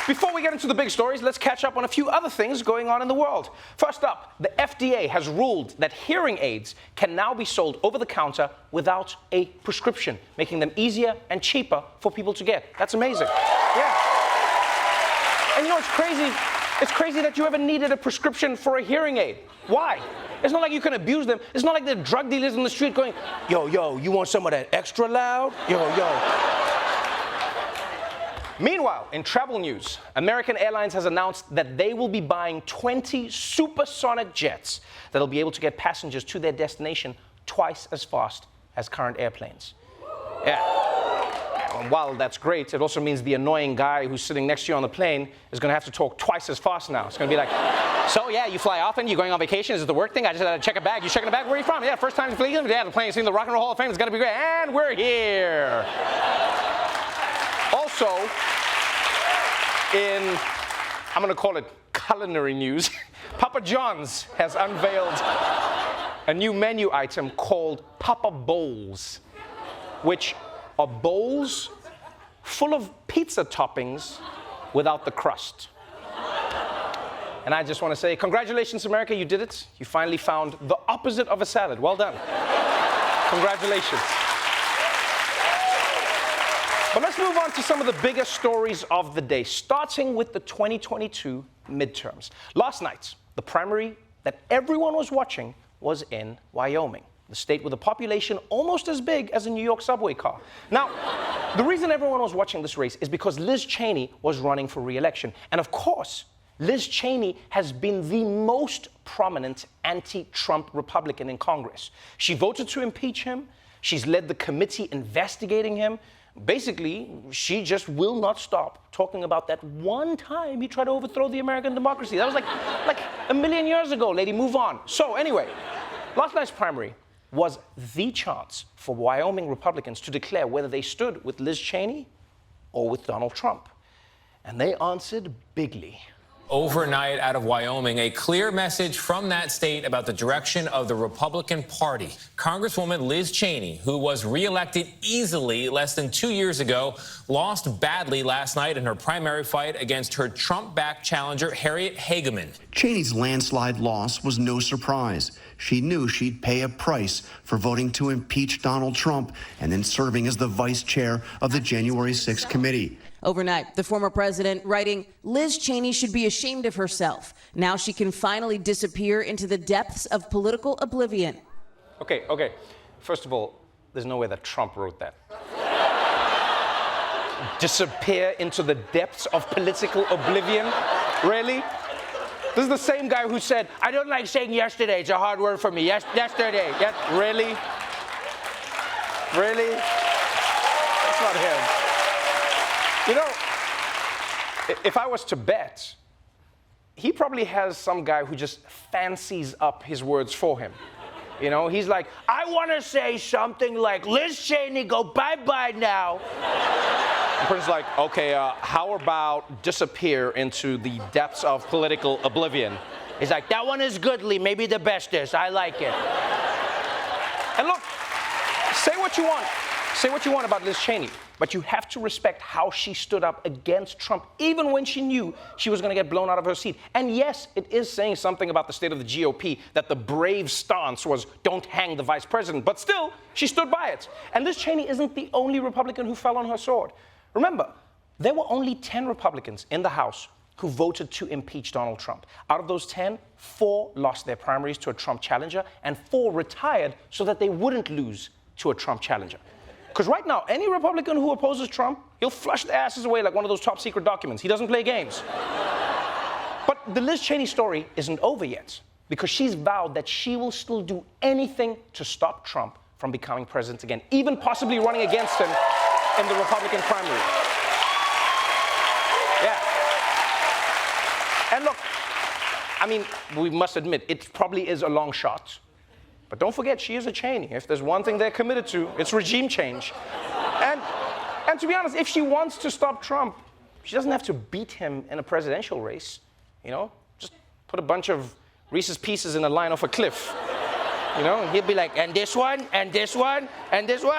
Before we get into the big stories, let's catch up on a few other things going on in the world. First up, the FDA has ruled that hearing aids can now be sold over the counter without a prescription, making them easier and cheaper for people to get. That's amazing. Yeah. And you know what's crazy? It's crazy that you ever needed a prescription for a hearing aid. Why? It's not like you can abuse them. It's not like the drug dealers in the street going, yo, you want some of that extra loud? Yo. Meanwhile, in travel news, American Airlines has announced that they will be buying 20 supersonic jets that'll be able to get passengers to their destination twice as fast as current airplanes. Yeah. And while that's great, it also means the annoying guy who's sitting next to you on the plane is going to have to talk twice as fast now. It's going to be like, so yeah, you fly often, you're going on vacation, is it the work thing? I just had to check a bag. You checking a bag? Where are you from? Yeah, first time flying. Yeah, the plane's seen the Rock and Roll Hall of Fame. It's going to be great. And we're here. Also, in, I'm going to call it culinary news, Papa John's has unveiled a new menu item called Papa Bowls, which are bowls full of pizza toppings without the crust. And I just want to say, congratulations, America, you did it. You finally found the opposite of a salad. Well done. Congratulations. But let's move on to some of the biggest stories of the day, starting with the 2022 midterms. Last night, the primary that everyone was watching was in Wyoming, the state with a population almost as big as a New York subway car. Now, the reason everyone was watching this race is because Liz Cheney was running for re-election. And of course, Liz Cheney has been the most prominent anti-Trump Republican in Congress. She voted to impeach him. She's led the committee investigating him. Basically, she just will not stop talking about that one time he tried to overthrow the American democracy. That was like a million years ago, lady, move on. So anyway, last night's primary was the chance for Wyoming Republicans to declare whether they stood with Liz Cheney or with Donald Trump. And they answered bigly. Overnight out of Wyoming, a clear message from that state about the direction of the Republican Party. Congresswoman Liz Cheney, who was reelected easily less than 2 years ago, lost badly last night in her primary fight against her Trump-backed challenger, Harriet Hageman. Cheney's landslide loss was no surprise. She knew she'd pay a price for voting to impeach Donald Trump and then serving as the vice chair of the January 6th committee. Overnight, the former president writing, Liz Cheney should be ashamed of herself. Now she can finally disappear into the depths of political oblivion. Okay. First of all, there's no way that Trump wrote that. Disappear into the depths of political oblivion? Really? This is the same guy who said, I don't like saying yesterday. It's a hard word for me. Yesterday. Really? Really? That's not him. You know, if I was to bet, he probably has some guy who just fancies up his words for him. You know, he's like, I want to say something like, Liz Cheney, go bye-bye now. The person's like, okay, how about disappear into the depths of political oblivion? He's like, that one is goodly, maybe the bestest, I like it. And look, say what you want. Say what you want about Liz Cheney, but you have to respect how she stood up against Trump, even when she knew she was going to get blown out of her seat. And yes, it is saying something about the state of the GOP that the brave stance was don't hang the vice president, but still, she stood by it. And Liz Cheney isn't the only Republican who fell on her sword. Remember, there were only 10 Republicans in the House who voted to impeach Donald Trump. Out of those 10, 4 lost their primaries to a Trump challenger, and 4 retired so that they wouldn't lose to a Trump challenger. Because right now, any Republican who opposes Trump, he'll flush their asses away like one of those top secret documents. He doesn't play games. But the Liz Cheney story isn't over yet, because she's vowed that she will still do anything to stop Trump from becoming president again, even possibly running against him in the Republican primary. Yeah. And look, I mean, we must admit, it probably is a long shot. But don't forget, she is a Cheney. If there's one thing they're committed to, it's regime change. And to be honest, if she wants to stop Trump, she doesn't have to beat him in a presidential race. You know, just put a bunch of Reese's Pieces in a line off a cliff. You know, and he'll be like, and this one, and this one, and this one.